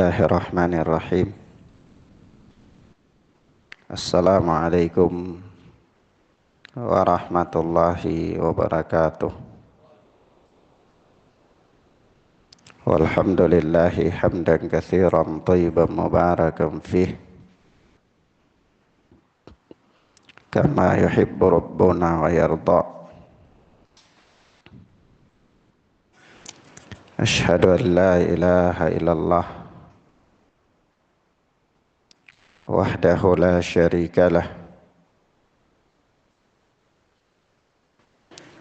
Bismillahirrahmanirrahim. Assalamualaikum warahmatullahi wabarakatuh. Walhamdulillahi hamdan katsiran thayyiban mubarakan fih kama yuhibbu rabbuna wa yarda. Asyhadu an la ilaha illallah wahdahu la syarika lah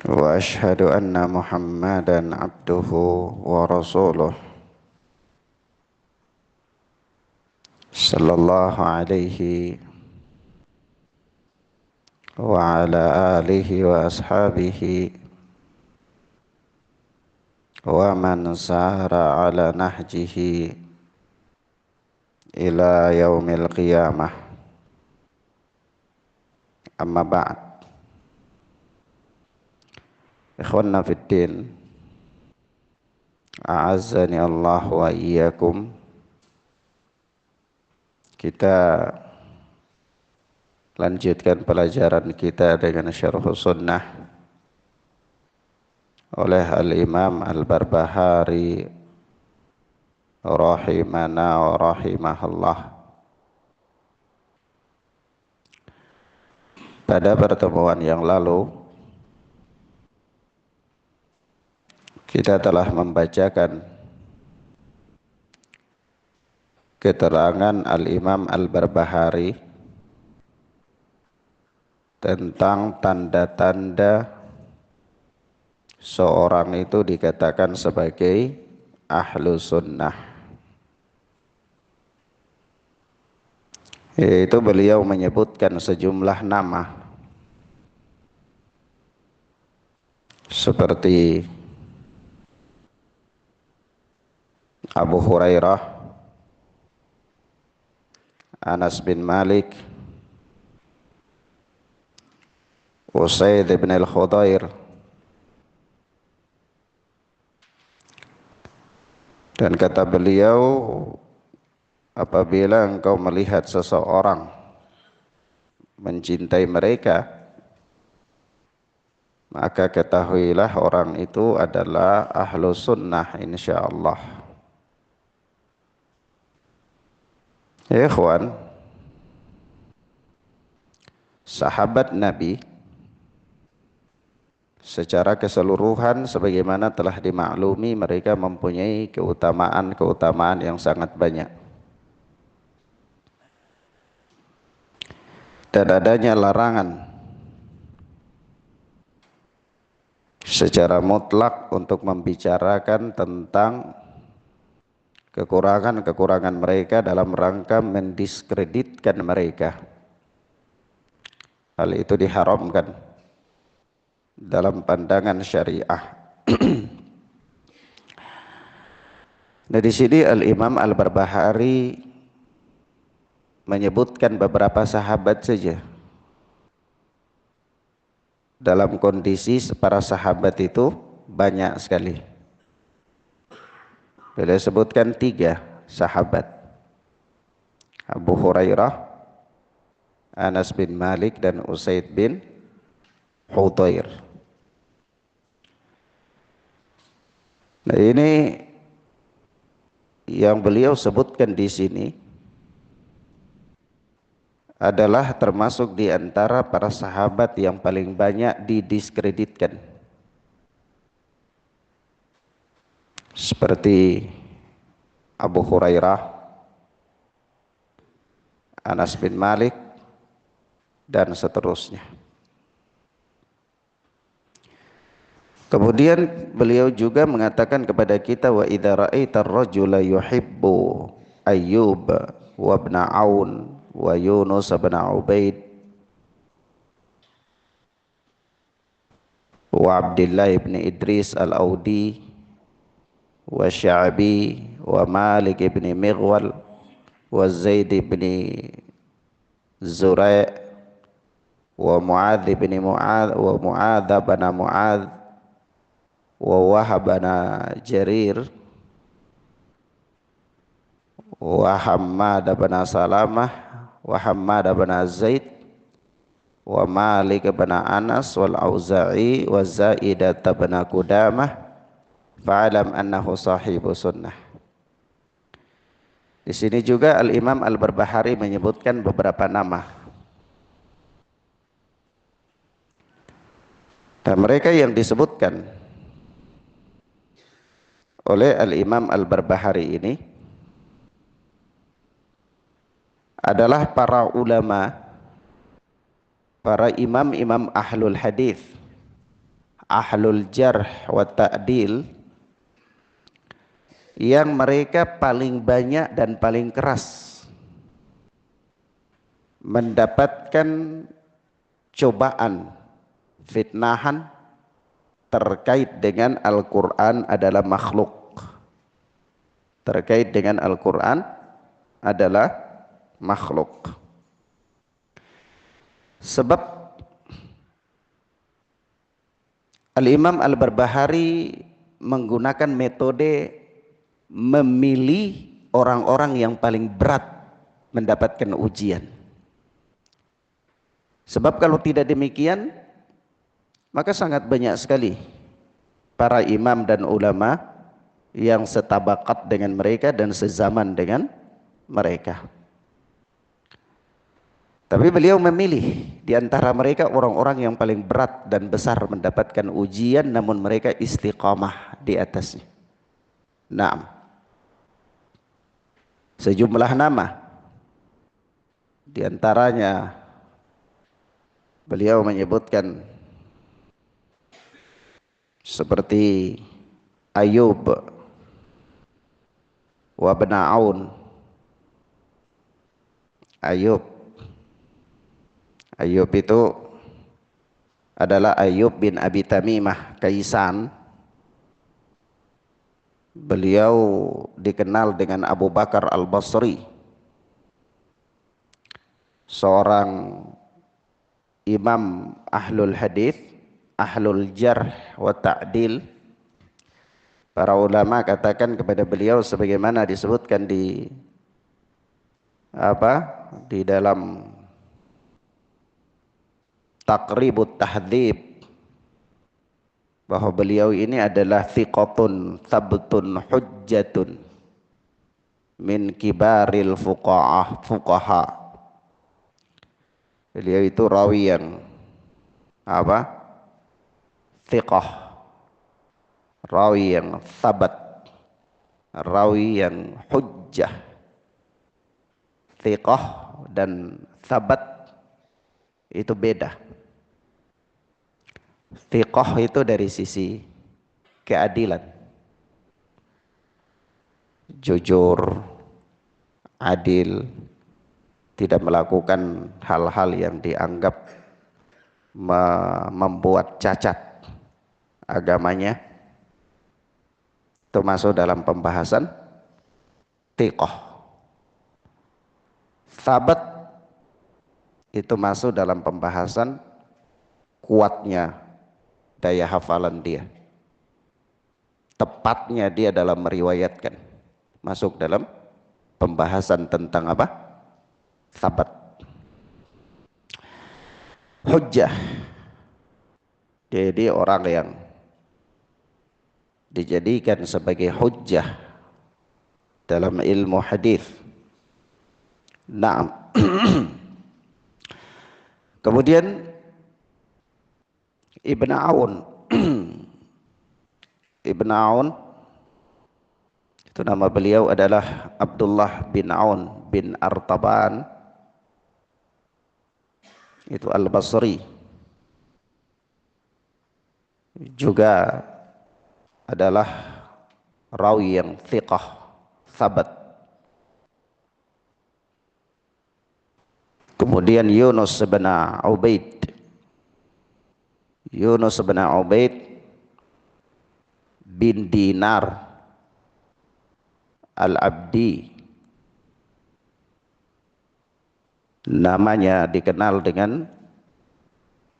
wa asyhadu anna Muhammadan abduhu wa rasuluh sallallahu alaihi wa ala alihi wa ashabihi wa man sara ala nahjihi ila yaumil qiyamah. Amma ba'd. Ikhwanna fid din, a'azzani Allah wa iyyakum. Kita lanjutkan pelajaran kita dengan syarh sunnah oleh Al-Imam Al-Barbahari rahimana wa rahimahullah. Pada pertemuan yang lalu kita telah membacakan keterangan Al-Imam Al-Barbahari tentang tanda-tanda seorang itu dikatakan sebagai ahlu sunnah, yaitu beliau menyebutkan sejumlah nama seperti Abu Hurairah, Anas bin Malik, Usaid bin Al-Khudair, dan kata beliau, apabila engkau melihat seseorang mencintai mereka, maka ketahuilah orang itu adalah ahlu sunnah insyaallah. Ya ikhwan, sahabat Nabi secara keseluruhan sebagaimana telah dimaklumi, mereka mempunyai keutamaan yang sangat banyak. Dan adanya larangan secara mutlak untuk membicarakan tentang kekurangan-kekurangan mereka dalam rangka mendiskreditkan mereka. Hal itu diharamkan dalam pandangan syariah. Nah, di sini Al-Imam Al-Barbahari menyebutkan beberapa sahabat saja. Dalam kondisi para sahabat itu banyak sekali. Beliau sebutkan 3 sahabat: Abu Hurairah, Anas bin Malik, dan Usaid bin Hudhair. Nah, ini yang beliau sebutkan di sini adalah termasuk di antara para sahabat yang paling banyak didiskreditkan, seperti Abu Hurairah, Anas bin Malik, dan seterusnya. Kemudian beliau juga mengatakan kepada kita, wa idza ra'aita ar-rajula yuhibbu Ayyub wa ibn Aun wa Yunus bin Ubaid wa Abdullah ibn Idris al-Audi wa Sya'bi wa Malik ibn Mighwal wa Zaid ibn Zurai' wa Mu'adz ibn Mu'adz wa Mu'adz bin Mu'adz wa Wahab bin Jarir wa Hammad bin Salamah wa Hammad bin Zaid wa Malik bin Anas wal Auza'i wa Zaidah bin Qudamah fa'alam annahu sahibu sunnah. Di sini juga Al-Imam Al-Barbahari menyebutkan beberapa nama. Dan mereka yang disebutkan oleh Al-Imam Al-Barbahari ini adalah para ulama, para imam-imam ahlul hadis, ahlul jarh wa ta'dil, yang mereka paling banyak dan paling keras mendapatkan cobaan, fitnahan terkait dengan Al-Quran adalah makhluk, terkait dengan Al-Quran adalah makhluk. Sebab Al-Imam Al-Barbahari menggunakan metode memilih orang-orang yang paling berat mendapatkan ujian. Sebab kalau tidak demikian, maka sangat banyak sekali para imam dan ulama yang setabakat dengan mereka dan sezaman dengan mereka. Tapi beliau memilih di antara mereka orang-orang yang paling berat dan besar mendapatkan ujian, namun mereka istiqamah di atasnya. Naam. Sejumlah nama, di antaranya beliau menyebutkan seperti Ayub wa bin Aun. Ayub itu adalah Ayub bin Abi Tamimah Kaisan. Beliau dikenal dengan Abu Bakar Al-Basri, seorang imam ahlul hadis, ahlul jarh wa ta'dil. Para ulama katakan kepada beliau sebagaimana disebutkan di dalam Taqribut Tahdhib, bahwa beliau ini adalah thiqatun thabtun hujjatun min kibaril fuqaha. Beliau itu rawi yang thiqah, rawi yang thabat, rawi yang hujjah. Thiqah dan thabat itu beda. Thiqah itu dari sisi keadilan, jujur, adil, tidak melakukan hal-hal yang dianggap membuat cacat agamanya. Itu masuk dalam pembahasan thiqah. Thabat itu masuk dalam pembahasan kuatnya daya hafalan dia, tepatnya dia dalam meriwayatkan, masuk dalam pembahasan tentang Thabat. Hujjah, jadi orang yang dijadikan sebagai hujjah dalam ilmu hadis. Naam. Kemudian Ibn Aun. Ibn Aun itu nama beliau adalah Abdullah bin Aun bin Artaban, itu Al-Basri. Juga adalah rawi yang thiqah, thabat. Kemudian Yunus bin Ubaid. Yunus bin Ubaid bin Dinar Al-Abdi, namanya dikenal dengan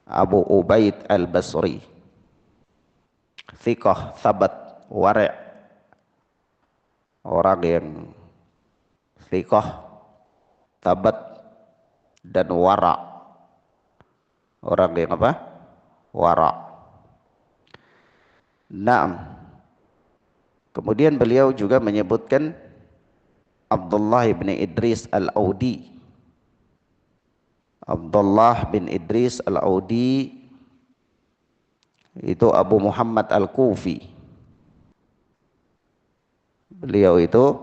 Abu Ubaid Al-Basri. Thiqah, thabat, wari', orang yang thiqah, tabat, dan wara. Orang yang apa? Wara. Naam. Kemudian beliau juga menyebutkan Abdullah bin Idris Al-Audi. Abdullah bin Idris Al-Audi itu Abu Muhammad Al-Kufi. Beliau itu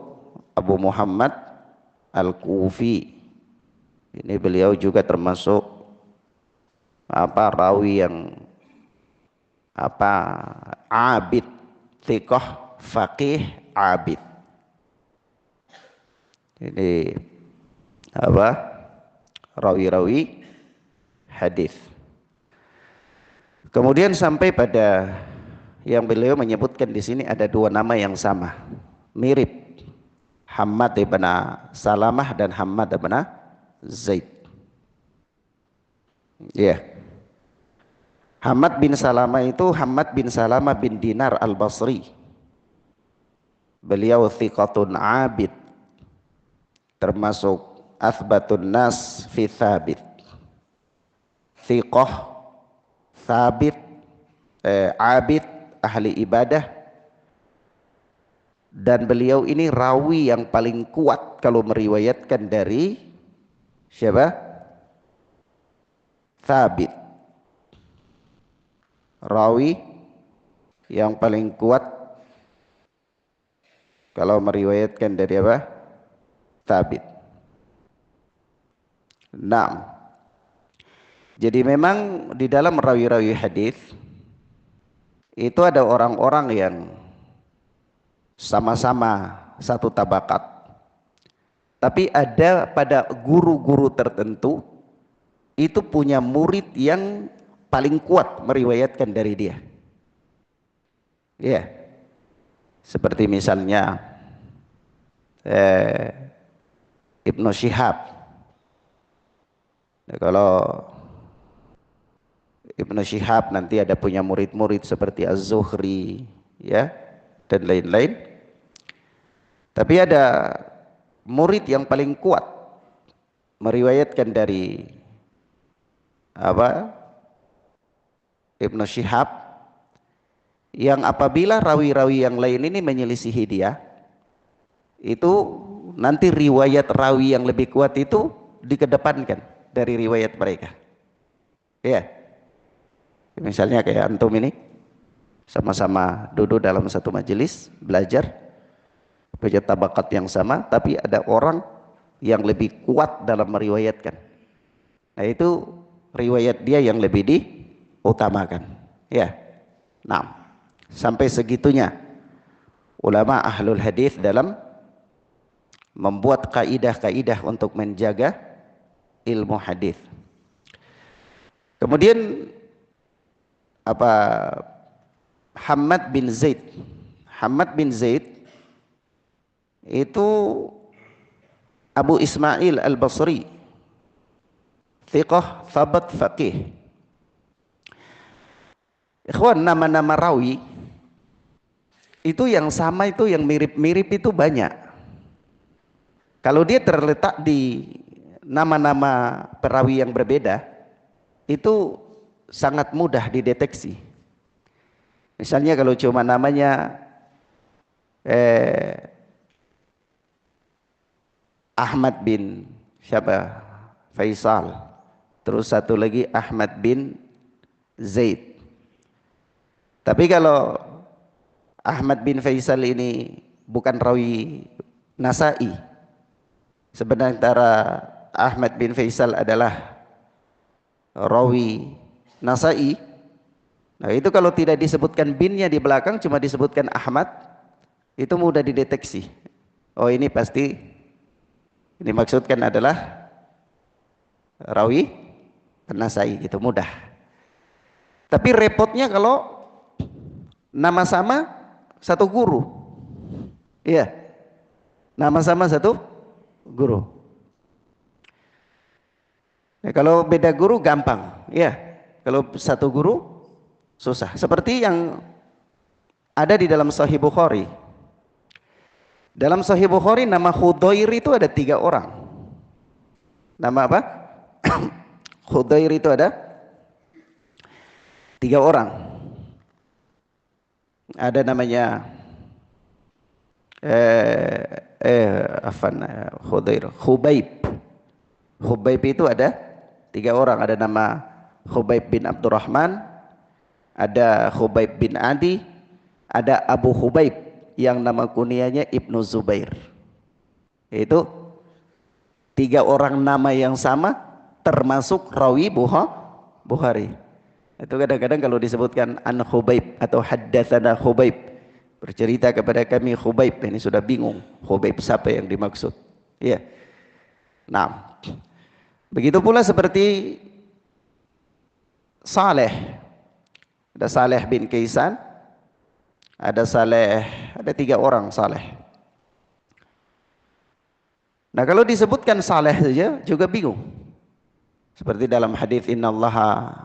Abu Muhammad Al-Kufi. Ini beliau juga termasuk rawi yang abid, thiqah, faqih, abid. Ini rawi-rawi hadis. Kemudian sampai pada yang beliau menyebutkan di sini ada dua nama yang sama, mirip, Hammad ibn Salamah dan Hammad ibn Zaid. Ya. Hammad bin Salamah itu Hammad bin Salamah bin Dinar Al-Basri. Beliau thiqatun abid, termasuk athbatun nas fi thabit. Thiqah, thabit, abid, ahli ibadah. Dan beliau ini rawi yang paling kuat kalau meriwayatkan dari siapa? Thabit. Rawi yang paling kuat kalau meriwayatkan dari apa? Thabit. Naam. Jadi memang di dalam rawi-rawi hadis itu ada orang-orang yang sama-sama satu tabakat, tapi ada pada guru-guru tertentu itu punya murid yang paling kuat meriwayatkan dari dia. Ya, seperti misalnya Ibnu Syihab. Nah, kalau Ibnu Syihab nanti ada punya murid-murid seperti Az-Zuhri, ya, dan lain-lain. Tapi ada murid yang paling kuat meriwayatkan dari Ibnu Syihab, yang apabila rawi-rawi yang lain ini menyelisihi dia, itu nanti riwayat rawi yang lebih kuat itu dikedepankan dari riwayat mereka. Ya, misalnya kayak antum ini sama-sama duduk dalam satu majelis belajar, punya tabakat yang sama, tapi ada orang yang lebih kuat dalam meriwayatkan. Nah, itu riwayat dia yang lebih diutamakan. Ya, nah, sampai segitunya ulama ahlul hadis dalam membuat kaidah-kaidah untuk menjaga ilmu hadis. Kemudian Hammad bin Zaid. Hammad bin Zaid itu Abu Ismail Al-Basri, thiqah, thabat, faqih. Ikhwan, nama-nama rawi itu yang sama, itu yang mirip-mirip itu banyak. Kalau dia terletak di nama-nama perawi yang berbeda, itu sangat mudah dideteksi. Misalnya kalau cuma namanya Ahmad bin Faisal, terus satu lagi Ahmad bin Zaid. Tapi kalau Ahmad bin Faisal ini bukan rawi Nasa'i, sementara Ahmad bin Faisal adalah rawi Nasa'i, nah itu kalau tidak disebutkan binnya di belakang, cuma disebutkan Ahmad, itu mudah dideteksi. Oh, ini pasti ini maksudkan adalah rawi Nasa'i, itu mudah. Tapi repotnya kalau nama sama satu guru. Iya. Nama sama satu guru. Nah, kalau beda guru gampang, iya. Kalau satu guru susah. Seperti yang ada di dalam Sahih Bukhari. Dalam Sahih Bukhari nama Khudair itu ada 3 orang. Nama apa? Khudair itu ada 3 orang. Ada namanya Khudair, Khubaib. Khubaib itu ada 3 orang. Ada nama Khubaib bin Abdurrahman, ada Khubaib bin Adi, ada Abu Khubaib yang nama kunyahnya Ibnu Zubair. Itu 3 orang nama yang sama, termasuk rawi Bukhari. Itu kadang-kadang kalau disebutkan an Khubaib atau haddatsana Khubaib, bercerita kepada kami Khubaib, ini sudah bingung Khubaib siapa yang dimaksud. Iya. Nah, begitu pula seperti Saleh. Ada Saleh bin Kaisan, ada Saleh, ada 3 orang Saleh. Nah, kalau disebutkan Saleh saja juga bingung. Seperti dalam hadis innallaha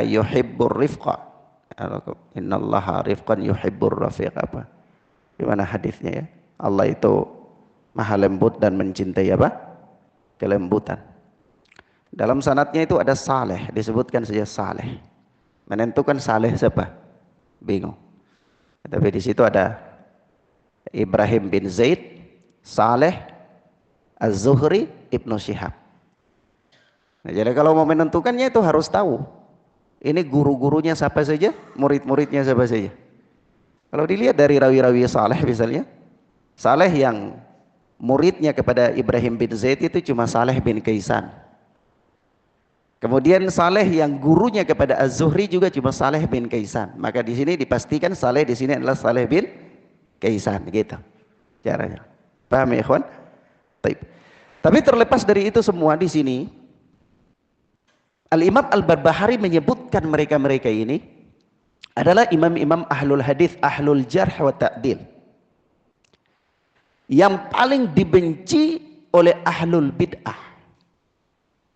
yuhibbur rifqa. Innallaha rifqan yuhibbur rafiq apa? Gimana hadisnya ya? Allah itu maha lembut dan mencintai apa? Kelembutan. Dalam sanadnya itu ada Saleh, disebutkan saja Saleh. Menentukan Saleh siapa? Bingung. Tapi di situ ada Ibrahim bin Zaid, Saleh, Az-Zuhri, Ibnu Syihab. Nah, jadi kalau mau menentukannya itu harus tahu. Ini guru-gurunya siapa saja, murid-muridnya siapa saja. Kalau dilihat dari rawi-rawi Saleh misalnya, Saleh yang muridnya kepada Ibrahim bin Zaid itu cuma Saleh bin Kaisan. Kemudian Saleh yang gurunya kepada Az-Zuhri juga cuma Saleh bin Kaisan. Maka di sini dipastikan Saleh di sini adalah Saleh bin Kaisan, gitu caranya. Paham ya, ikhwan? Baik. Tapi terlepas dari itu semua di sini Al-Imam Al-Barbahari menyebutkan mereka-mereka ini adalah imam-imam ahlul hadis, ahlul jarh wa ta'dil, yang paling dibenci oleh ahlul bid'ah.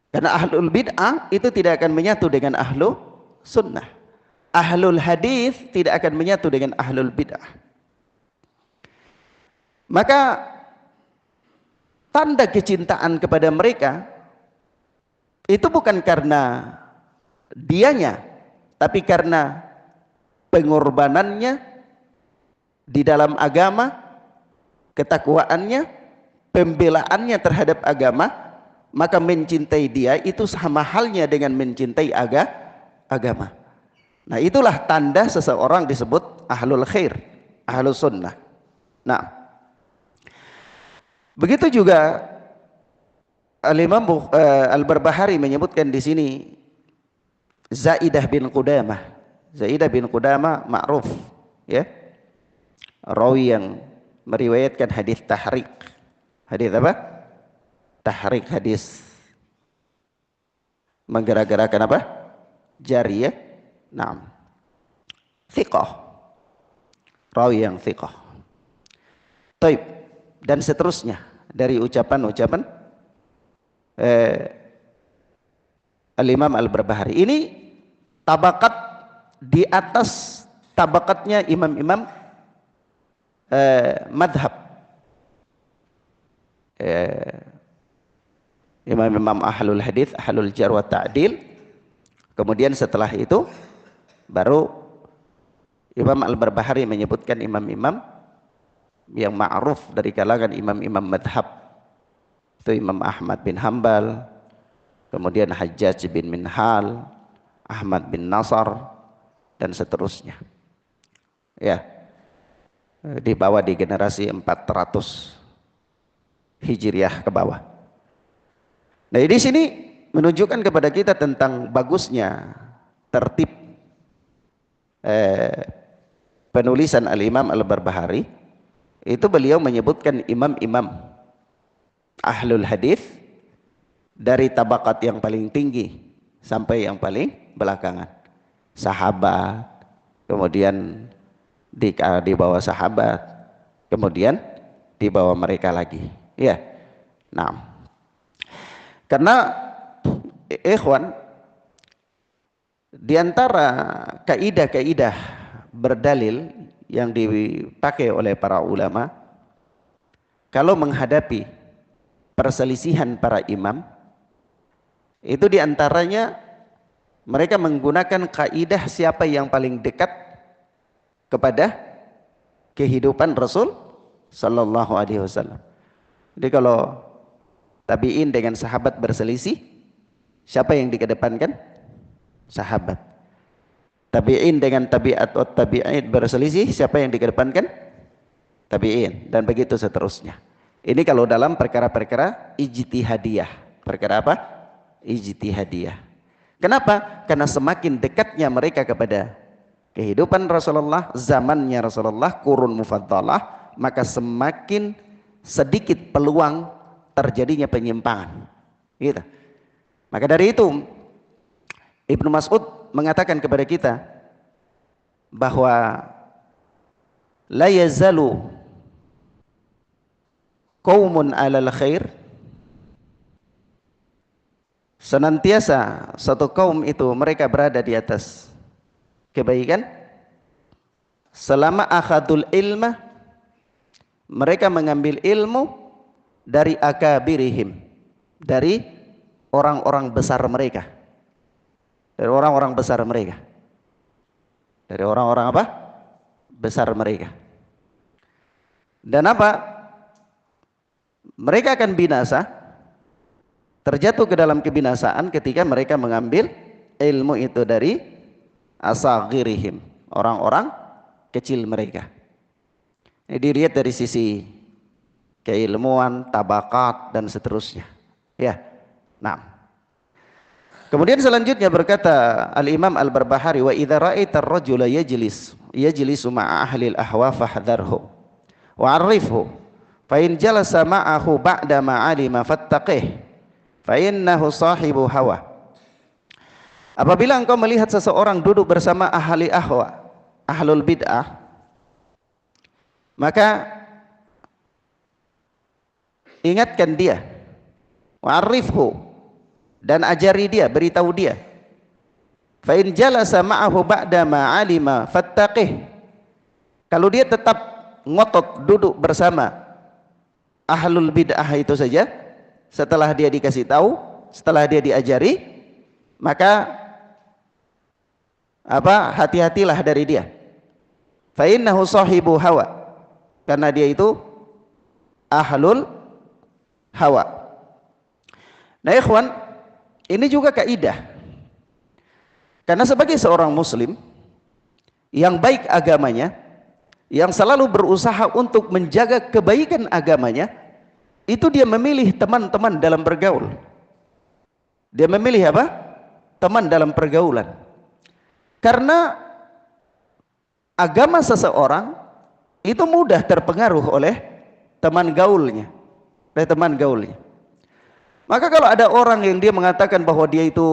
Karena ahlul bid'ah itu tidak akan menyatu dengan ahlu sunnah. Ahlul hadis tidak akan menyatu dengan ahlul bid'ah. Maka tanda kecintaan kepada mereka itu bukan karena dianya, tapi karena pengorbanannya di dalam agama, ketakwaannya, pembelaannya terhadap agama. Maka mencintai dia itu sama halnya dengan mencintai agama. Nah, itulah tanda seseorang disebut ahlul khair, ahlus sunnah. Nah, begitu juga Al-Imam Al-Barbahari menyebutkan di sini Zaidah bin Qudamah. Zaidah bin Qudamah ma'ruf, ya, rawi yang meriwayatkan hadis tahrik. Hadis apa? Tahrik, hadis menggerak-gerakkan apa? Jari, ya. Naam. Thiqah. Rawi yang thiqah. Taib. Dan seterusnya dari ucapan-ucapan Al-Imam Al-Barbahari. Ini tabakat di atas tabakatnya imam-imam madhab, imam-imam ahlul hadis, ahlul jarh wa ta'dil. Kemudian setelah itu baru Imam Al-Barbahari menyebutkan imam-imam yang ma'ruf dari kalangan imam-imam madhab. Itu Imam Ahmad bin Hambal, kemudian Hajjaj bin Minhal, Ahmad bin Nasar, dan seterusnya. Ya, dibawa di generasi 400 Hijriah ke bawah. Nah, di sini menunjukkan kepada kita tentang bagusnya tertib penulisan Al-Imam Al-Barbahari. Itu beliau menyebutkan imam-imam ahlul hadis dari tabakat yang paling tinggi sampai yang paling belakangan, sahabat, kemudian di bawah sahabat, kemudian di bawah mereka lagi, ya. Nah, karena ikhwan, di antara kaidah-kaidah berdalil yang dipakai oleh para ulama kalau menghadapi perselisihan para imam, itu diantaranya mereka menggunakan kaidah siapa yang paling dekat kepada kehidupan Rasul sallallahu alaihi wasallam. Jadi kalau tabi'in dengan sahabat berselisih, siapa yang dikedepankan? Sahabat. Tabi'in dengan tabi'at atau tabi'in berselisih, siapa yang dikedepankan? Tabi'in, dan begitu seterusnya. Ini kalau dalam perkara-perkara ijtihadiyah. Perkara apa? Ijtihadiyah. Kenapa? Karena semakin dekatnya mereka kepada kehidupan Rasulullah, zamannya Rasulullah, qurun mufaddalah, maka semakin sedikit peluang terjadinya penyimpangan. Gitu. Maka dari itu Ibnu Mas'ud mengatakan kepada kita bahwa la yazalu qaumun 'alal khair, senantiasa satu kaum itu mereka berada di atas kebaikan selama akhadul ilma, mereka mengambil ilmu dari akabirihim, dari orang-orang besar mereka, dari orang-orang besar mereka, dari orang-orang apa? Besar mereka. Dan apa? Mereka akan binasa, terjatuh ke dalam kebinasaan ketika mereka mengambil ilmu itu dari asaghirihim, orang-orang kecil mereka. Ini dilihat dari sisi keilmuan, tabakat, dan seterusnya. Ya, nah. Kemudian selanjutnya berkata Al-Imam Al-Barbahari, wa idza ra'aita ar-rajula yajlisu ma'a ahli al-ahwa fahdharhu wa 'arifhu fa in jalasa ma'ahu ba'da ma 'alima fattaqih fa innahu sahibu hawa. Apabila engkau melihat seseorang duduk bersama ahli ahwa, ahlul bid'ah, maka ingatkan dia, wa'arifhu, dan ajari dia, beritahu dia. Fa in jalasa ma'ahu ba'da ma 'alima fattaqih. Kalau dia tetap ngotot duduk bersama ahlul bid'ah itu saja, setelah dia dikasih tahu, setelah dia diajari, maka apa? Hati-hatilah dari dia. Fa innahu sahibu hawa. Karena dia itu ahlul hawa. Nah, ikhwan, ini juga kaidah. Karena sebagai seorang muslim yang baik agamanya, yang selalu berusaha untuk menjaga kebaikan agamanya, itu dia memilih teman-teman dalam bergaul. Dia memilih apa? Teman dalam pergaulan. Karena agama seseorang itu mudah terpengaruh oleh teman gaulnya, oleh teman gaulnya. Maka kalau ada orang yang dia mengatakan bahwa dia itu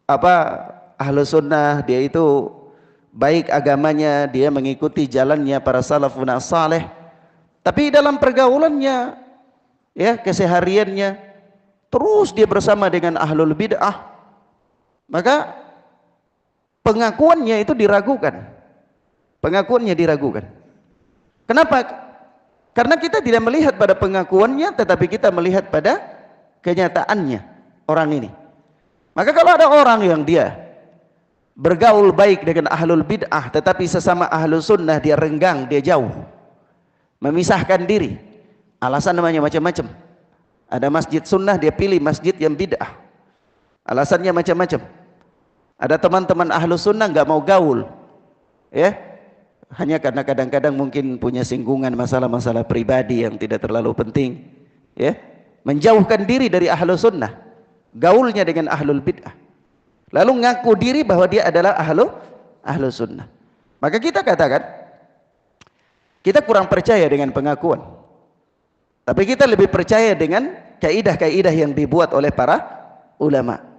apa, ahlu sunnah, dia itu baik agamanya, dia mengikuti jalannya para salafun saleh, tapi dalam pergaulannya, ya, kesehariannya terus dia bersama dengan ahlul bid'ah, maka pengakuannya itu diragukan. Pengakuannya diragukan. Kenapa? Karena kita tidak melihat pada pengakuannya, tetapi kita melihat pada kenyataannya orang ini. Maka kalau ada orang yang dia bergaul baik dengan ahlul bid'ah, tetapi sesama ahlul sunnah dia renggang, dia jauh, memisahkan diri, alasan namanya macam-macam. Ada masjid sunnah, dia pilih masjid yang bid'ah, alasannya macam-macam. Ada teman-teman ahlul sunnah nggak mau gaul, ya, hanya karena kadang-kadang mungkin punya singgungan masalah-masalah pribadi yang tidak terlalu penting, ya, menjauhkan diri dari ahlul sunnah, gaulnya dengan ahlul bid'ah, lalu ngaku diri bahwa dia adalah ahlul sunnah. Maka kita katakan kita kurang percaya dengan pengakuan, tapi kita lebih percaya dengan kaidah-kaidah yang dibuat oleh para ulama.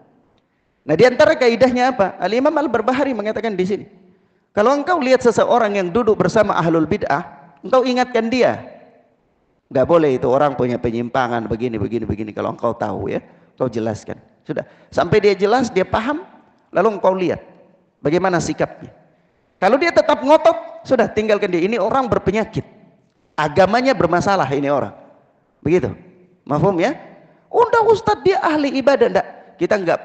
Nah, di antara kaidahnya apa? Al-Imam Al-Barbahari mengatakan di sini, kalau engkau lihat seseorang yang duduk bersama ahlul bid'ah, engkau ingatkan dia. Enggak boleh itu orang punya penyimpangan begini. Kalau engkau tahu, ya, engkau jelaskan. Sudah, sampai dia jelas, dia paham, lalu engkau lihat bagaimana sikapnya. Kalau dia tetap ngotot, sudah tinggalkan dia. Ini orang berpenyakit, agamanya bermasalah ini orang. Begitu, mafhum ya? Udah Ustadz dia ahli ibadah, enggak, kita enggak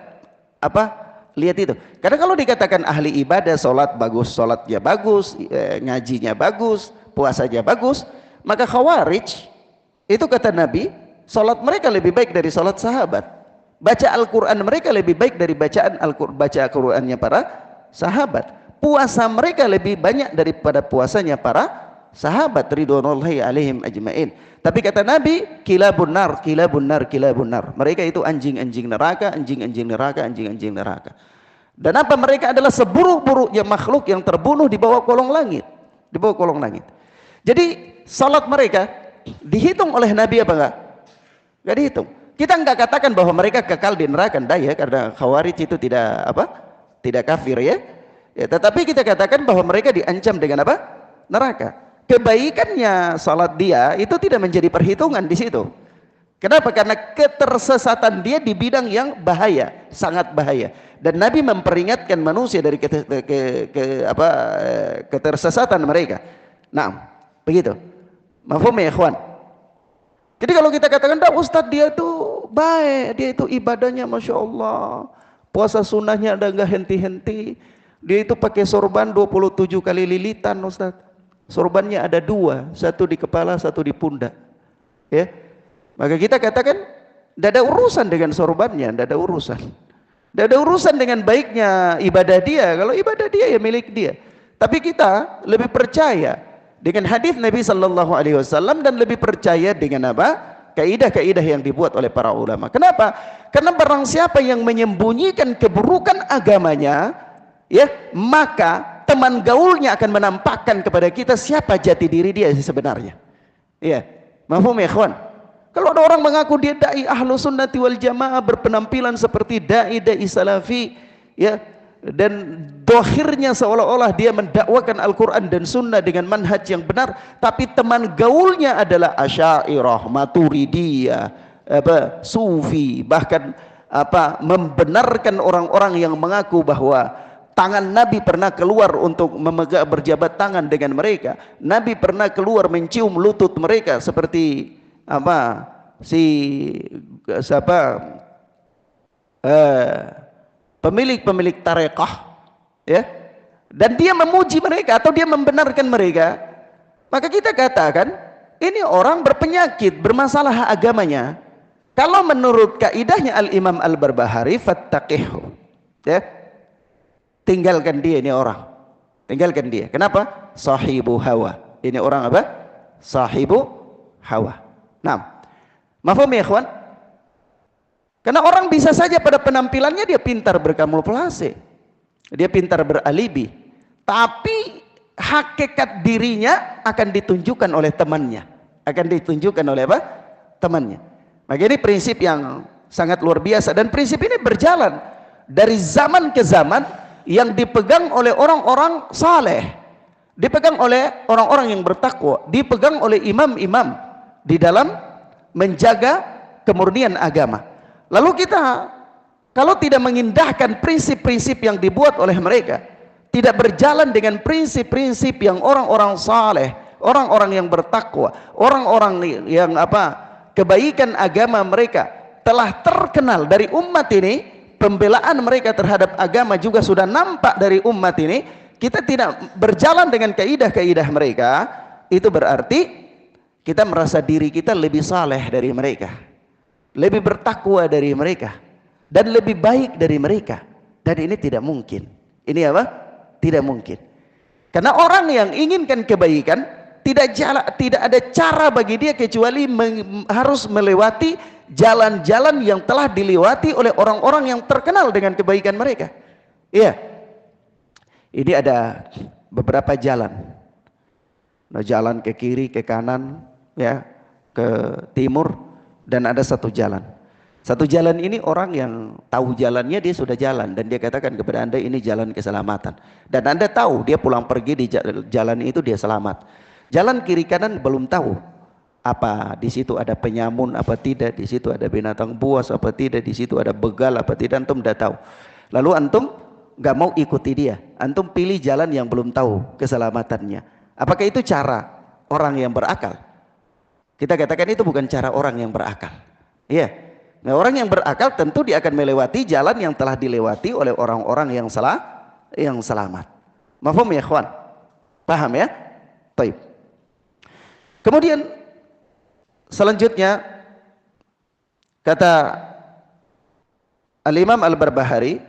lihat itu. Karena kalau dikatakan ahli ibadah, sholat bagus, sholatnya bagus, ngajinya bagus, puasanya bagus, maka Khawarij itu kata Nabi, sholat mereka lebih baik dari sholat sahabat, baca Al-Quran mereka lebih baik dari baca Al-Qurannya para sahabat, puasa mereka lebih banyak daripada puasanya para sahabat ridwanullahi alaihim ajmain. Tapi kata Nabi, kilabun nar, kilabun nar, kilabun nar. Mereka itu anjing-anjing neraka, anjing-anjing neraka, anjing-anjing neraka. Dan apa, mereka adalah seburuk-buruknya makhluk yang terbunuh di bawah kolong langit, di bawah kolong langit. Jadi salat mereka dihitung oleh Nabi apa enggak? Enggak dihitung. Kita enggak katakan bahwa mereka kekal di neraka, enggak ya, karena Khawarij itu tidak tidak kafir ya. Tetapi kita katakan bahwa mereka diancam dengan apa? Neraka. Kebaikannya salat dia itu tidak menjadi perhitungan di situ. Kenapa? Karena ketersesatan dia di bidang yang bahaya, sangat bahaya. Dan Nabi memperingatkan manusia dari ketersesatan mereka. Nah, begitu. Mafhum ya, ikhwan? Jadi kalau kita katakan, dah Ustadz dia itu baik, dia itu ibadahnya Masya Allah, puasa sunnahnya ada enggak henti-henti, dia itu pakai sorban 27 kali lilitan Ustadz. Sorbannya ada 2, satu di kepala, satu di pundak. Ya, maka kita katakan tidak ada urusan dengan sorbannya, tidak ada urusan. Tidak ada urusan dengan baiknya ibadah dia. Kalau ibadah dia ya milik dia. Tapi kita lebih percaya dengan hadis Nabi Sallallahu Alaihi Wasallam dan lebih percaya dengan apa? Kaidah-kaidah yang dibuat oleh para ulama. Kenapa? Karena barang siapa yang menyembunyikan keburukan agamanya, ya, maka teman gaulnya akan menampakkan kepada kita siapa jati diri dia sebenarnya. Iya, mafhum ya ikhwan? Kalau ada orang mengaku dia dai ahlu sunnati wal jamaah, berpenampilan seperti dai salafi, ya, dan dohirnya seolah-olah dia mendakwakan Al-Quran dan Sunnah dengan manhaj yang benar, tapi teman gaulnya adalah Asy'ariyah, Maturidiyah, Sufi, bahkan membenarkan orang-orang yang mengaku bahwa tangan Nabi pernah keluar untuk memegang berjabat tangan dengan mereka. Nabi pernah keluar mencium lutut mereka seperti pemilik tarekah, ya. Dan dia memuji mereka atau dia membenarkan mereka. Maka kita katakan ini orang berpenyakit, bermasalah agamanya. Kalau menurut kaidahnya Al-Imam Al-Barbahari, fattaqihu, ya. Tinggalkan dia ini orang. Tinggalkan dia. Kenapa? Sahibu hawa. Ini orang apa? Sahibu hawa. Nah, mafhum ya ikhwan? Karena orang bisa saja pada penampilannya dia pintar berkamuflase, dia pintar beralibi, tapi hakikat dirinya akan ditunjukkan oleh temannya, akan ditunjukkan oleh apa? Temannya. Maka ini prinsip yang sangat luar biasa, dan prinsip ini berjalan dari zaman ke zaman, yang dipegang oleh orang-orang saleh, dipegang oleh orang-orang yang bertakwa, dipegang oleh imam-imam di dalam menjaga kemurnian agama. Lalu kita kalau tidak mengindahkan prinsip-prinsip yang dibuat oleh mereka, tidak berjalan dengan prinsip-prinsip yang orang-orang saleh, orang-orang yang bertakwa, orang-orang yang kebaikan agama mereka telah terkenal dari umat ini, pembelaan mereka terhadap agama juga sudah nampak dari umat ini, kita tidak berjalan dengan kaidah-kaidah mereka, itu berarti kita merasa diri kita lebih saleh dari mereka, lebih bertakwa dari mereka, dan lebih baik dari mereka. Dan ini tidak mungkin. Ini apa? Tidak mungkin. Karena orang yang inginkan kebaikan, tidak ada cara bagi dia kecuali harus melewati jalan-jalan yang telah dilewati oleh orang-orang yang terkenal dengan kebaikan mereka. Iya. Ini ada beberapa jalan. Nah, jalan ke kiri, ke kanan, ya, ke timur, dan ada satu jalan. Satu jalan ini orang yang tahu jalannya dia sudah jalan dan dia katakan kepada Anda ini jalan keselamatan. Dan Anda tahu dia pulang pergi di jalan itu dia selamat. Jalan kiri kanan belum tahu. Apa di situ ada penyamun apa tidak, di situ ada binatang buas apa tidak, di situ ada begal apa tidak, antum tidak tahu. Lalu antum nggak mau ikuti dia, Antum pilih jalan yang belum tahu keselamatannya. Apakah itu cara orang yang berakal? Kita katakan itu bukan cara orang yang berakal. Iya. Nah, orang yang berakal tentu dia akan melewati jalan yang telah dilewati oleh orang-orang yang selamat. Mafhum ya, ikhwan? Paham ya? Baik. Kemudian selanjutnya kata Al-Imam Al-Barbahari,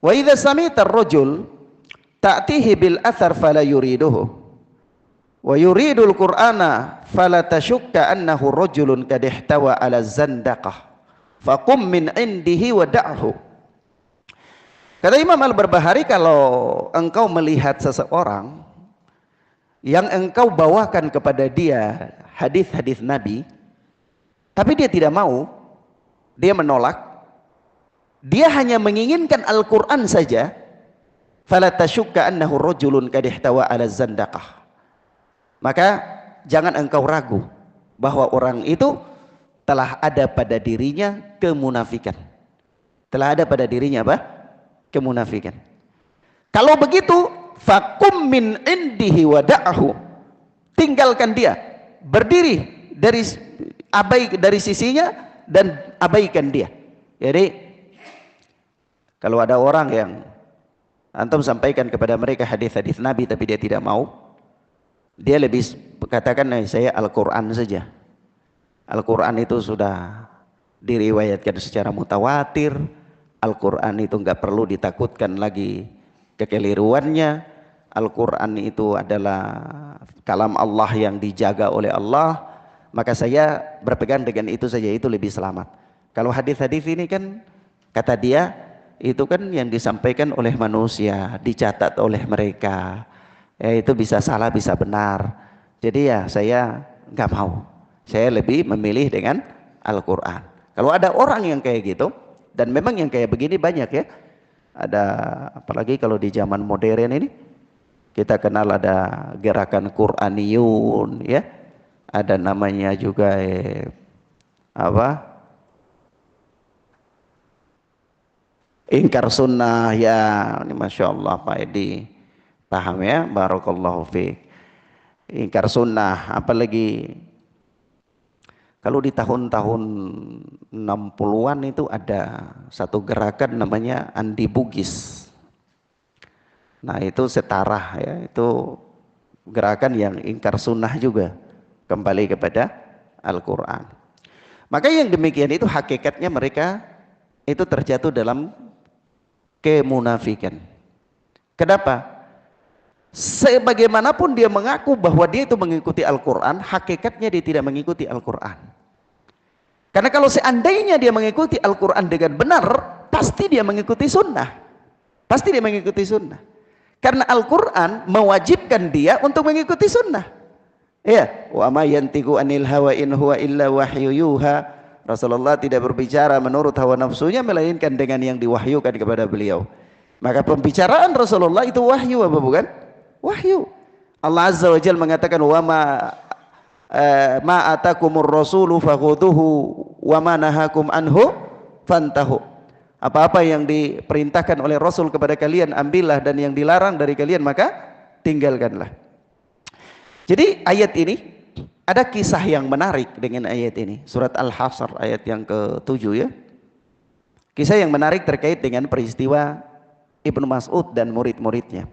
wa idza samita ar-rajul ta'tihi bil athar fala yuriduhu wa yuridul qur'ana fala tashukka annahu rajulun kad ihtawa ala zandaqah faqum min indihi wa da'hu. Kata Imam Al-Barbahari, kalau engkau melihat seseorang yang engkau bawakan kepada dia hadis-hadis Nabi tapi dia tidak mau, dia menolak, dia hanya menginginkan Al-Quran saja, fala tashukka annahu rajulun kad ihtawa ala zandaqah, maka jangan engkau ragu bahwa orang itu telah ada pada dirinya kemunafikan. Telah ada pada dirinya apa? Kemunafikan. Kalau begitu, fakum min indihi wa da'ahu, tinggalkan dia, berdiri dari sisinya dan abaikan dia. Jadi kalau ada orang yang antum sampaikan kepada mereka hadis-hadis Nabi tapi dia tidak mau, dia lebih katakan, saya Al-Quran saja. Al-Quran itu sudah diriwayatkan secara mutawatir. Al-Quran itu nggak perlu ditakutkan lagi kekeliruannya. Al-Quran itu adalah kalam Allah yang dijaga oleh Allah. Maka saya berpegang dengan itu saja, itu lebih selamat. Kalau hadis-hadis ini kan kata dia itu kan yang disampaikan oleh manusia, dicatat oleh mereka. Ya, itu bisa salah, bisa benar. Jadi ya saya nggak mau. Saya lebih memilih dengan Al-Quran. Kalau ada orang yang kayak gitu, dan memang yang kayak begini banyak ya. Ada, apalagi kalau di zaman modern ini, kita kenal ada gerakan Quraniyun ya. Ada namanya juga ingkar sunnah ya. Ini Masya Allah Pak Edi paham ya, barakallahu fiik. Ingkar sunnah, apalagi kalau di tahun-tahun 60-an itu ada satu gerakan namanya Andi Bugis. Nah itu setara ya, itu gerakan yang ingkar sunnah juga, kembali kepada Al-Quran. Maka yang demikian itu hakikatnya mereka itu terjatuh dalam kemunafikan. Kenapa? Sebagaimanapun dia mengaku bahwa dia itu mengikuti Al-Quran, hakikatnya dia tidak mengikuti Al-Quran. Karena kalau seandainya dia mengikuti Al-Quran dengan benar, pasti dia mengikuti sunnah. Pasti dia mengikuti sunnah. Karena Al-Quran mewajibkan dia untuk mengikuti sunnah. Ya, wa ma yantiqu anil hawa in huwa illa wahyu yuha. Rasulullah tidak berbicara menurut hawa nafsunya melainkan dengan yang diwahyukan kepada beliau. Maka pembicaraan Rasulullah itu wahyu apa bukan? Wahyu. Allah Azza wa Jalla mengatakan wa ma atakumur rasulu fakhuduhu wa ma nahakum anhu fantahu. Apa-apa yang diperintahkan oleh Rasul kepada kalian ambillah, dan yang dilarang dari kalian maka tinggalkanlah. Jadi ayat ini ada kisah yang menarik dengan ayat ini. Surat Al-Hasr ayat yang ke-7 ya. Kisah yang menarik terkait dengan peristiwa Ibnu Mas'ud dan murid-muridnya.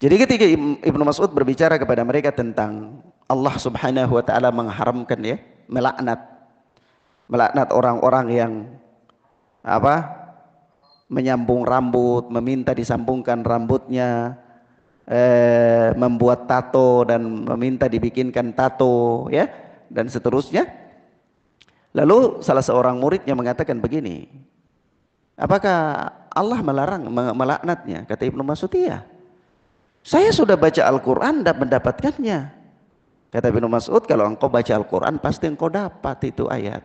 Jadi ketika Ibnu Mas'ud berbicara kepada mereka tentang Allah Subhanahu wa taala mengharamkan ya, melaknat orang-orang yang menyambung rambut, meminta disambungkan rambutnya, membuat tato dan meminta dibikinkan tato ya, dan seterusnya. Lalu salah seorang muridnya mengatakan begini, apakah Allah melarang melaknatnya? Kata Ibnu Mas'ud, iya, saya sudah baca Al-Quran dan mendapatkannya. Kata Ibnu Mas'ud, kalau engkau baca Al-Quran pasti engkau dapat itu ayat.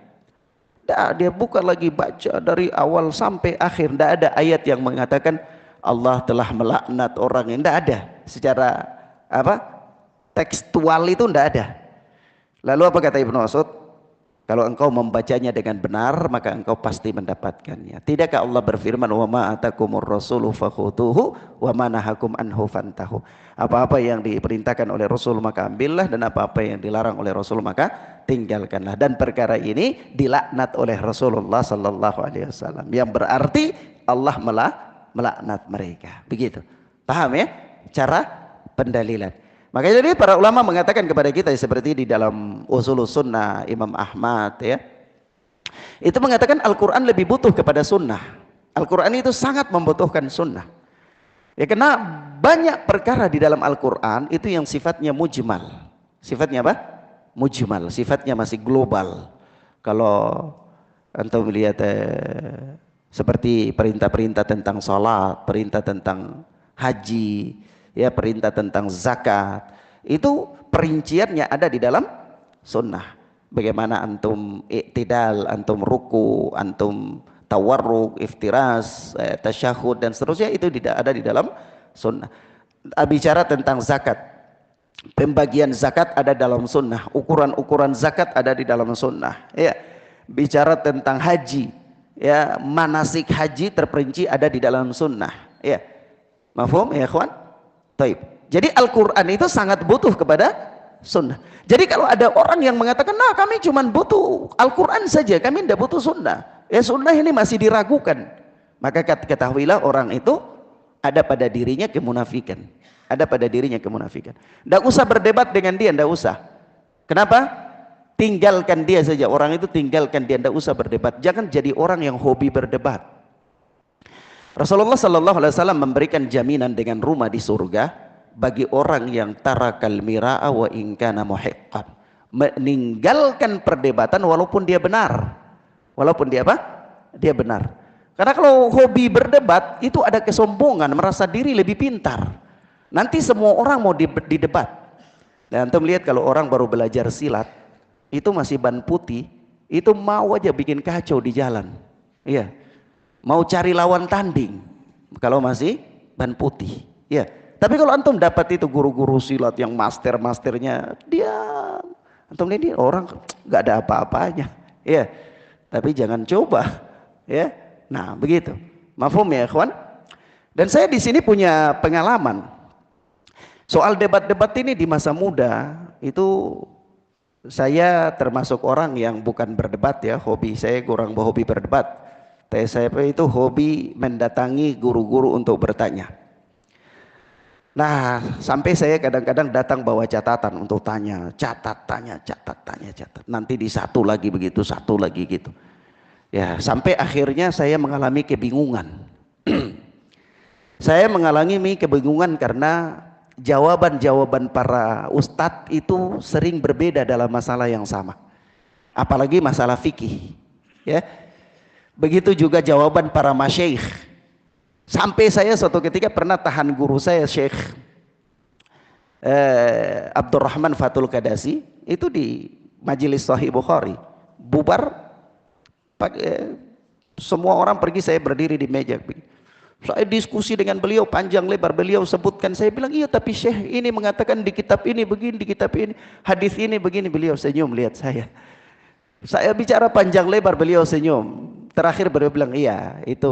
Dia buka lagi baca dari awal sampai akhir, tidak ada ayat yang mengatakan Allah telah melaknat orang yang, tidak ada. Secara tekstual itu tidak ada. Lalu apa kata Ibnu Mas'ud? Kalau engkau membacanya dengan benar, maka engkau pasti mendapatkannya. Tidakkah Allah berfirman, "Wa ma atakumur rasulu fakhutuhu wa ma nahakum anhu fantahu." Apa-apa yang diperintahkan oleh Rasul maka ambillah, dan apa-apa yang dilarang oleh Rasul maka tinggalkanlah. Dan perkara ini dilaknat oleh Rasulullah sallallahu alaihi wasallam. Yang berarti Allah melaknat mereka. Begitu. Paham ya? Cara pendalilan. Makanya jadi para ulama mengatakan kepada kita seperti di dalam Ushulus Sunnah Imam Ahmad ya. Itu mengatakan Al-Qur'an lebih butuh kepada sunnah. Al-Qur'an itu sangat membutuhkan sunnah. Ya, karena banyak perkara di dalam Al-Qur'an itu yang sifatnya mujmal. Sifatnya apa? Mujmal, sifatnya masih global. Kalau antum melihat seperti perintah-perintah tentang salat, perintah tentang haji, ya, perintah tentang zakat, itu perinciannya ada di dalam sunnah. Bagaimana antum iktidal, antum ruku, antum tawarruk, iftiras, tasyahud dan seterusnya, itu tidak ada di dalam sunnah. Bicara tentang zakat, pembagian zakat ada dalam sunnah, ukuran-ukuran zakat ada di dalam sunnah. Ya, bicara tentang haji, ya, manasik haji terperinci ada di dalam sunnah. Ya, mafhum ya ikhwan? Taib. Jadi Al-Quran itu sangat butuh kepada sunnah. Jadi kalau ada orang yang mengatakan, nah kami cuma butuh Al-Quran saja, kami tidak butuh sunnah. Ya, sunnah ini masih diragukan. Maka ketahuilah orang itu ada pada dirinya kemunafikan. Ada pada dirinya kemunafikan. Tidak usah berdebat dengan dia, tidak usah. Kenapa? Tinggalkan dia saja. Orang itu tinggalkan dia, tidak usah berdebat. Jangan jadi orang yang hobi berdebat. Rasulullah sallallahu alaihi wasallam memberikan jaminan dengan rumah di surga bagi orang yang tarakal mira'a wa in kana muhiqqan. Meninggalkan perdebatan walaupun dia benar. Walaupun dia apa? Dia benar. Karena kalau hobi berdebat itu ada kesombongan, merasa diri lebih pintar. Nanti semua orang mau didebat. Dan antum lihat kalau orang baru belajar silat, itu masih ban putih, itu mau aja bikin kacau di jalan. Iya. Mau cari lawan tanding kalau masih ban putih, ya. Tapi kalau antum dapat itu guru-guru silat yang masternya, dia antum ini orang nggak ada apa-apanya, ya. Tapi jangan coba, ya. Nah begitu, mafhum ya ikhwan. Dan saya di sini punya pengalaman soal debat-debat ini di masa muda. Itu saya termasuk orang yang bukan berdebat ya, hobi saya kurang hobi berdebat. Saya itu hobi mendatangi guru-guru untuk bertanya. Nah, sampai saya kadang-kadang datang bawa catatan untuk tanya, catat. Nanti di satu lagi begitu, satu lagi gitu. Ya, sampai akhirnya saya mengalami kebingungan. Saya mengalami kebingungan karena jawaban-jawaban para ustadz itu sering berbeda dalam masalah yang sama. Apalagi masalah fikih, ya. Begitu juga jawaban para masyaikh. Sampai saya suatu ketika pernah tahan guru saya Syekh Abdurrahman Fathul Qadasi itu di majelis Sahih Bukhari. Bubar, semua orang pergi, saya berdiri di meja. Saya diskusi dengan beliau panjang lebar, beliau sebutkan, saya bilang iya tapi Syekh ini mengatakan di kitab ini begini, di kitab ini hadis ini begini. Beliau senyum lihat saya. Saya bicara panjang lebar, beliau senyum. Terakhir beliau bilang, iya itu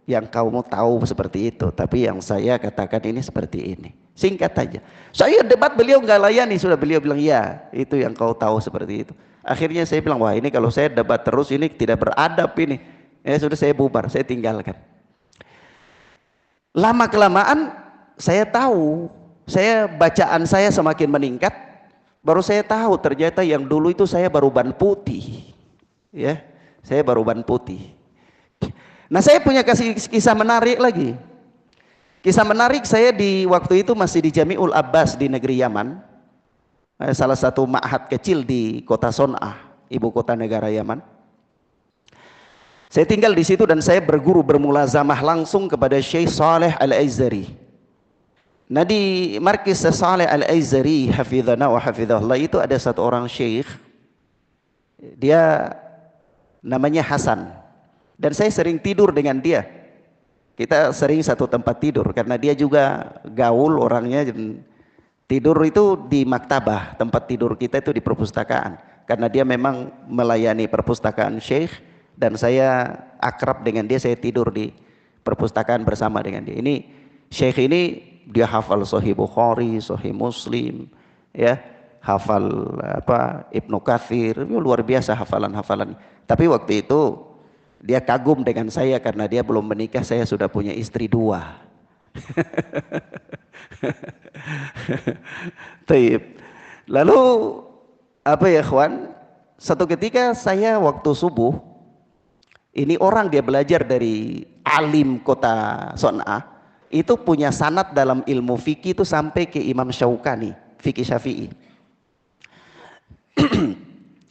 yang kamu tahu seperti itu, tapi yang saya katakan ini seperti ini. Singkat aja. Saya debat, beliau nggak layani, sudah beliau bilang, iya itu yang kau tahu seperti itu. Akhirnya saya bilang, wah ini kalau saya debat terus ini tidak beradab ini. Ya sudah, saya bubar, saya tinggalkan. Lama kelamaan saya tahu, bacaan saya semakin meningkat. Baru saya tahu ternyata yang dulu itu saya baru ban putih, ya. Saya baru ban putih. Nah, saya punya kisah menarik lagi. Kisah menarik, saya di waktu itu masih di Jami'ul Abbas di negeri Yaman. Salah satu ma'had kecil di kota Son'ah, ibu kota negara Yaman. Saya tinggal di situ dan saya berguru bermulazamah langsung kepada Syekh Saleh Al-Aizari. Nah, di markis Saleh Al-Aizari hafizana wa hafizahullah itu ada satu orang syekh. Dia namanya Hasan, dan saya sering tidur dengan dia. Kita sering satu tempat tidur karena dia juga gaul orangnya. Tidur itu di maktabah, tempat tidur kita itu di perpustakaan. karena dia memang melayani perpustakaan Syekh dan saya akrab dengan dia, saya tidur di perpustakaan bersama dengan dia. Ini Syekh ini dia hafal Sahih Bukhari, Sahih Muslim, ya, hafal Ibnu Katsir, luar biasa hafalan-hafalan. Tapi waktu itu dia kagum dengan saya karena dia belum menikah, saya sudah punya istri 2. Taib. Lalu ikhwan, satu ketika saya waktu subuh, ini orang dia belajar dari alim kota Son'a, itu punya sanad dalam ilmu fikih itu sampai ke Imam Syaukani, fikih Syafi'i.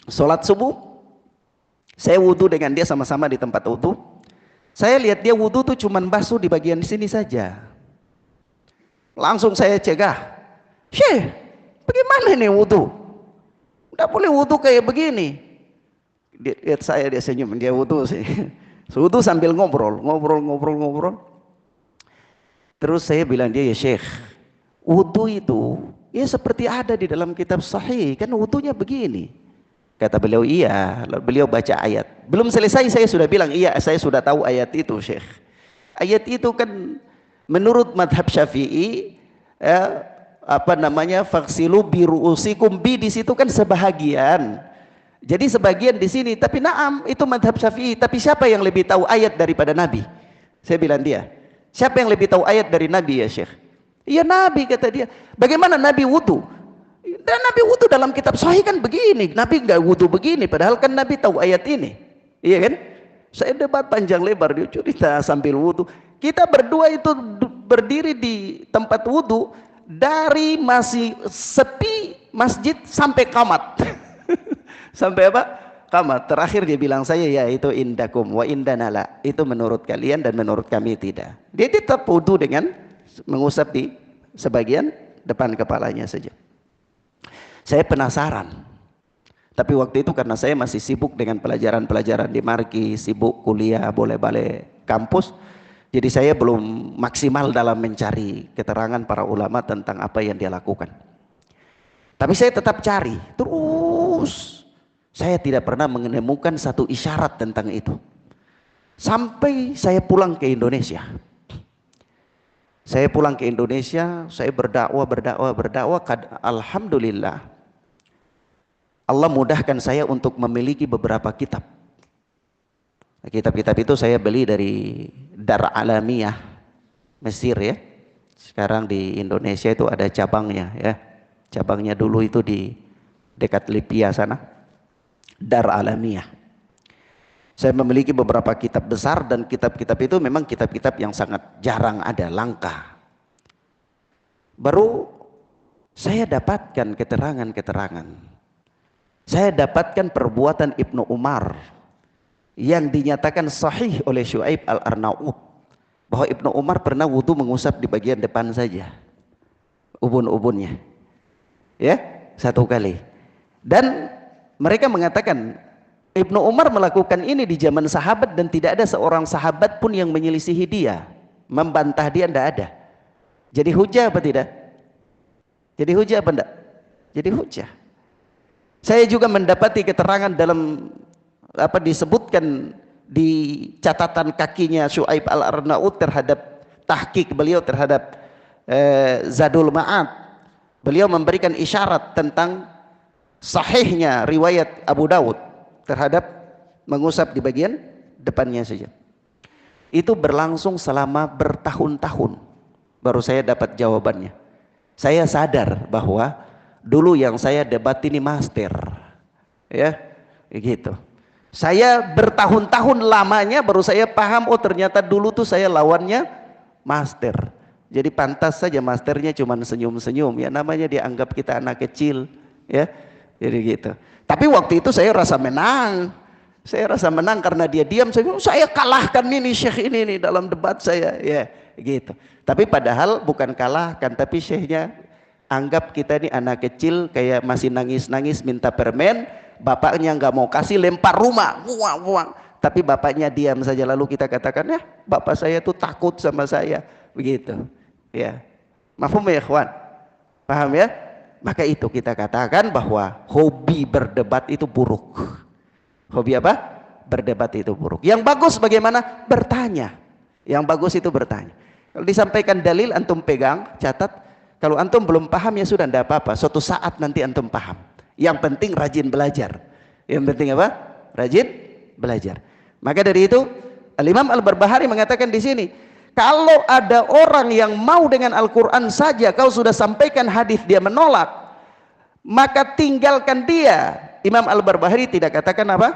Sholat subuh, saya wudhu dengan dia sama-sama di tempat wudhu. Saya lihat dia wudhu tuh cuman basuh di bagian sini saja. Langsung saya cegah, Syekh, bagaimana ini wudhu? Tidak boleh wudhu kayak begini. Dia lihat saya, dia senyum, dia wudhu sih. Wudhu sambil ngobrol. Terus saya bilang dia, ya Syekh, wudhu itu ya seperti ada di dalam kitab sahih, kan wudhunya begini. Kata beliau, iya. Lalu beliau baca ayat. Belum selesai saya sudah bilang, iya saya sudah tahu ayat itu Syekh. Ayat itu kan menurut madhab Syafi'i, faksilu biru'usikum, bi di situ kan sebahagian. Jadi sebagian di sini, tapi na'am itu madhab Syafi'i. Tapi siapa yang lebih tahu ayat daripada Nabi? Saya bilang dia, siapa yang lebih tahu ayat dari Nabi ya Syekh? Iya Nabi, kata dia. Bagaimana Nabi wudu? Dan Nabi wudu dalam kitab sahih kan begini. Nabi nggak wudu begini, padahal kan Nabi tahu ayat ini. Iya kan? Saya debat panjang lebar, dia cerita sambil wudu. Kita berdua itu berdiri di tempat wudu dari masih sepi masjid sampai qamat. Sampai apa? Qamat. Terakhir dia bilang saya, ya itu indakum wa indana la. Itu menurut kalian dan menurut kami tidak. Dia tetap wudu dengan mengusap di sebagian depan kepalanya saja. Saya penasaran. Tapi waktu itu karena saya masih sibuk dengan pelajaran-pelajaran di Marki, sibuk kuliah, boleh balik kampus. Jadi saya belum maksimal dalam mencari keterangan para ulama tentang apa yang dia lakukan. Tapi saya tetap cari. Terus saya tidak pernah menemukan satu isyarat tentang itu. Sampai saya pulang ke Indonesia. Saya pulang ke Indonesia, saya berdakwah. Alhamdulillah. Allah mudahkan saya untuk memiliki beberapa kitab. Kitab-kitab itu saya beli dari Dar Alamiyah Mesir ya. Sekarang di Indonesia itu ada cabangnya ya. Cabangnya dulu itu di dekat Libya sana. Dar Alamiyah. Saya memiliki beberapa kitab besar dan kitab-kitab itu memang kitab-kitab yang sangat jarang ada, langka. Baru saya dapatkan keterangan-keterangan. Saya dapatkan perbuatan Ibnu Umar yang dinyatakan sahih oleh Syuaib Al-Arnaud, bahwa Ibnu Umar pernah wudu mengusap di bagian depan saja, ubun-ubunnya, ya, 1 kali. Dan mereka mengatakan Ibnu Umar melakukan ini di zaman sahabat dan tidak ada seorang sahabat pun yang menyelisihi dia, membantah dia, tidak ada. Jadi hujah apa tidak? Jadi hujah apa tidak? Jadi hujah. Saya juga mendapati keterangan dalam disebutkan di catatan kakinya Syuaib Al-Arnaud terhadap tahqiq beliau terhadap Zadul Ma'ad. Beliau memberikan isyarat tentang sahihnya riwayat Abu Dawud terhadap mengusap di bagian depannya saja. Itu berlangsung selama bertahun-tahun. Baru saya dapat jawabannya. Saya sadar bahwa dulu yang saya debat ini master, ya, gitu. Saya bertahun-tahun lamanya baru saya paham, oh ternyata dulu tuh saya lawannya master. Jadi pantas saja masternya cuma senyum-senyum, ya namanya dianggap kita anak kecil, ya, jadi gitu. Tapi waktu itu saya rasa menang karena dia diam. Saya kalahkan ini syekh ini nih dalam debat saya, ya, gitu. Tapi padahal bukan kalahkan, tapi syekhnya anggap kita ini anak kecil kayak masih nangis-nangis minta permen, bapaknya nggak mau kasih, lempar rumah, buang. Tapi bapaknya diam saja, lalu kita katakan, ya bapak saya tuh takut sama saya, begitu, ya. Mafhum ya ikhwan? Paham ya? Maka itu kita katakan bahwa hobi berdebat itu buruk. Hobi apa? Berdebat itu buruk. Yang bagus bagaimana? Bertanya. Yang bagus itu bertanya. Kalau disampaikan dalil antum pegang, catat. Kalau antum belum paham ya sudah, tidak apa-apa. Suatu saat nanti antum paham. Yang penting rajin belajar. Yang penting apa? Rajin belajar. Maka dari itu Al-Imam Al-Barbahari mengatakan di sini, kalau ada orang yang mau dengan Al-Quran saja kau sudah sampaikan hadis dia menolak, maka tinggalkan dia. Imam Al-Barbahari tidak katakan apa?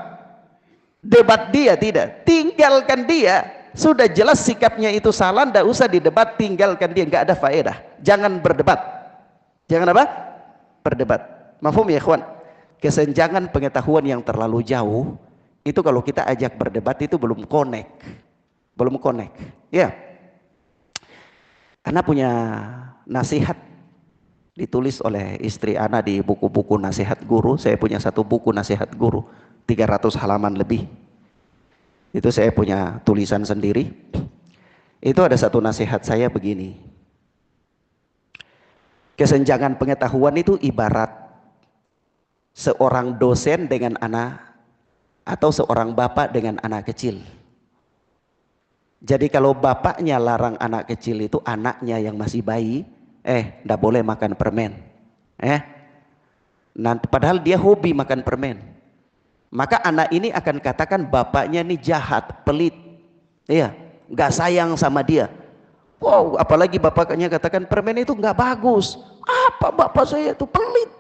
Debat dia, tidak. Tinggalkan dia. Sudah jelas sikapnya itu salah, tidak usah didebat, tinggalkan dia, nggak ada faedah. Jangan berdebat. Jangan apa? Berdebat. Mafhum ya ikhwan? Kesenjangan pengetahuan yang terlalu jauh itu kalau kita ajak berdebat itu belum connect. Belum connect. Ya. Ana punya nasihat ditulis oleh istri Ana di buku-buku nasihat guru. Saya punya satu buku nasihat guru 300 halaman lebih. Itu saya punya tulisan sendiri. Itu ada satu nasihat saya begini. Kesenjangan pengetahuan itu ibarat seorang dosen dengan anak, atau seorang bapak dengan anak kecil. Jadi kalau bapaknya larang anak kecil itu, anaknya yang masih bayi, ndak boleh makan permen. Nanti padahal dia hobi makan permen. Maka anak ini akan katakan bapaknya ini jahat, pelit. Iya, nggak sayang sama dia. Wow, apalagi bapaknya katakan permen itu nggak bagus. Apa bapak saya itu pelit?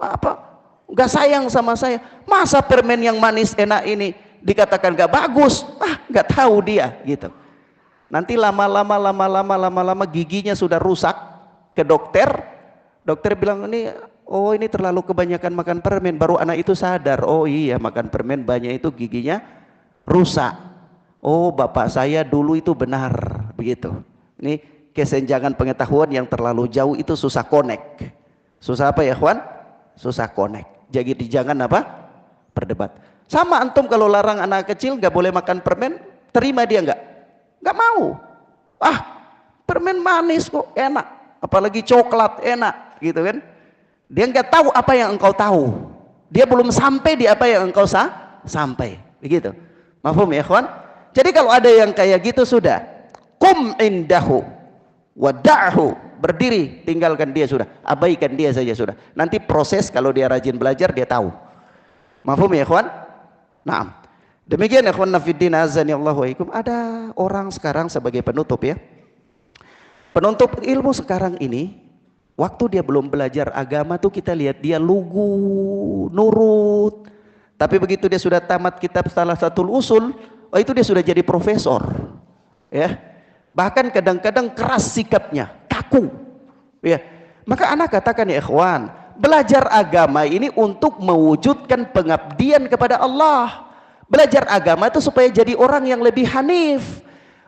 Apa? Nggak sayang sama saya. Masa permen yang manis enak ini dikatakan nggak bagus? Nggak tahu dia gitu. Nanti lama-lama giginya sudah rusak, ke dokter. Dokter bilang ini terlalu kebanyakan makan permen. Baru anak itu sadar, oh iya makan permen banyak itu giginya rusak. Oh bapak saya dulu itu benar begitu. Ini kesenjangan pengetahuan yang terlalu jauh itu susah connect. Susah apa ya kawan? Susah connect. Jadi jangan apa? Berdebat. Sama antum kalau larang anak kecil nggak boleh makan permen, terima dia nggak mau. Permen manis kok enak, apalagi coklat enak gitu kan. Dia nggak tahu apa yang engkau tahu. Dia belum sampai di apa yang engkau sampai. Begitu. Mafhum ya kawan? Jadi kalau ada yang kayak gitu sudah, kum indahu wada'hu, berdiri, tinggalkan dia sudah, abaikan dia saja sudah. Nanti proses kalau dia rajin belajar dia tahu. Mafhum ya kawan? Naam. Demikian ya kawan nafiddin azani Allah wa ikum. Ada orang sekarang sebagai penutup ya. Penuntut ilmu sekarang ini, waktu dia belum belajar agama tuh kita lihat dia lugu, nurut. Tapi begitu dia sudah tamat kitab Thalathatul Usul, itu dia sudah jadi profesor. Ya. Bahkan kadang-kadang keras sikapnya, kaku. Ya. Maka anak katakan ya ikhwan, belajar agama ini untuk mewujudkan pengabdian kepada Allah. Belajar agama itu supaya jadi orang yang lebih hanif.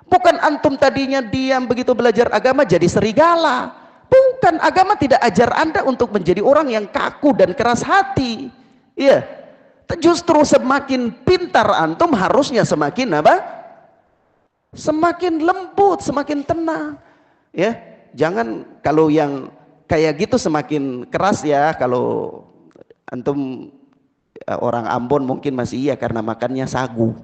Bukan antum tadinya diam begitu belajar agama jadi serigala. Bukan, agama tidak ajar Anda untuk menjadi orang yang kaku dan keras hati. Iya. Justru semakin pintar antum harusnya semakin apa? Semakin lembut, semakin tenang. Ya, jangan kalau yang kayak gitu semakin keras ya. Kalau antum orang Ambon mungkin masih iya karena makannya sagu.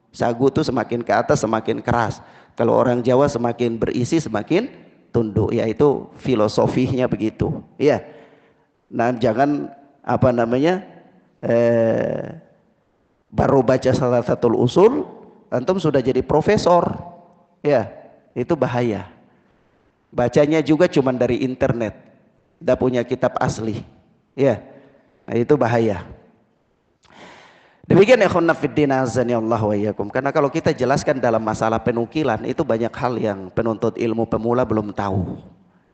Sagu tuh semakin ke atas semakin keras. Kalau orang Jawa semakin berisi semakin tunduk, yaitu filosofinya begitu. Iya. Nah, jangan apa namanya baru baca Thalathatul Usul antum sudah jadi profesor. Ya, itu bahaya. Bacanya juga cuma dari internet. Tidak punya kitab asli. Ya. Nah, itu bahaya. Demikian ikhwan fiddin azani Allah wa iyyakum. Karena kalau kita jelaskan dalam masalah penukilan itu banyak hal yang penuntut ilmu pemula belum tahu.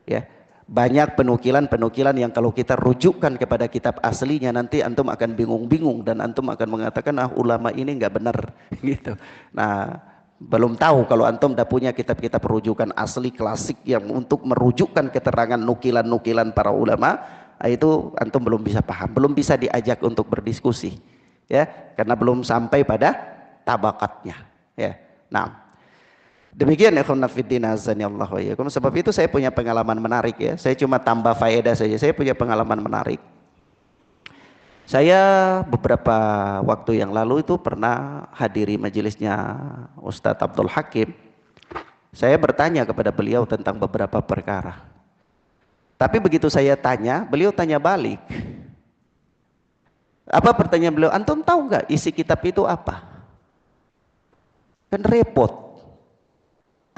Ya. Banyak penukilan-penukilan yang kalau kita rujukkan kepada kitab aslinya nanti antum akan bingung-bingung dan antum akan mengatakan ulama ini enggak benar gitu. Nah, belum tahu kalau antum dah punya kitab-kitab rujukan asli klasik yang untuk merujukkan keterangan nukilan-nukilan para ulama, itu antum belum bisa paham, belum bisa diajak untuk berdiskusi. Ya, karena belum sampai pada tabakatnya. Ya, nah, Demikian ya ikhwan fillah azani Allah wa iyyakum. Sebab itu saya punya pengalaman menarik ya. Saya cuma tambah faedah saja. Saya punya pengalaman menarik. Saya beberapa waktu yang lalu itu pernah hadiri majelisnya Ustadz Abdul Hakim. Saya bertanya kepada beliau tentang beberapa perkara. Tapi begitu saya tanya, beliau tanya balik. Apa pertanyaan beliau? Antum tahu nggak isi kitab itu apa? Kan repot.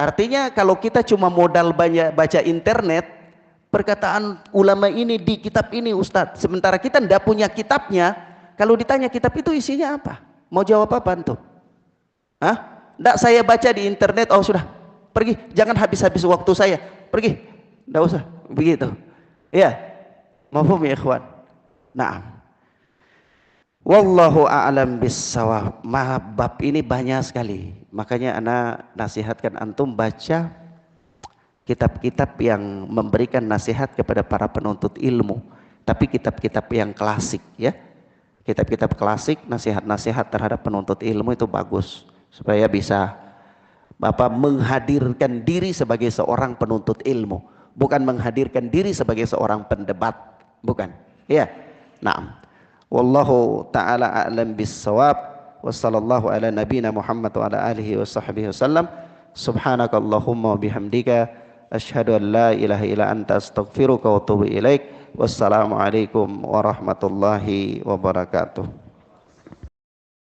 Artinya kalau kita cuma modal baca internet, perkataan ulama ini di kitab ini Ustadz, sementara kita tidak punya kitabnya, kalau ditanya kitab itu isinya apa? Mau jawab apa antum? Hah? Tidak, saya baca di internet, oh sudah, pergi, jangan habis-habis waktu saya, pergi, tidak usah, begitu. Ya, mafhum ya ikhwan. Nah, wallahu a'lam bissawab. Bab ini banyak sekali, makanya ana nasihatkan antum baca kitab-kitab yang memberikan nasihat kepada para penuntut ilmu, tapi kitab-kitab yang klasik ya. Kitab-kitab klasik nasihat-nasihat terhadap penuntut ilmu itu bagus supaya bisa Bapak menghadirkan diri sebagai seorang penuntut ilmu, bukan menghadirkan diri sebagai seorang pendebat, bukan. Ya. Naam. Wallahu taala a'lam bissawab. Wassallallahu ala nabiyina Muhammad wa ala alihi washabbihi wasallam. Subhanakallahumma wa bihamdika asyhadu an la ilaha illa anta astaghfiruka wa atubu ilaik. Wassalamualaikum warahmatullahi wabarakatuh.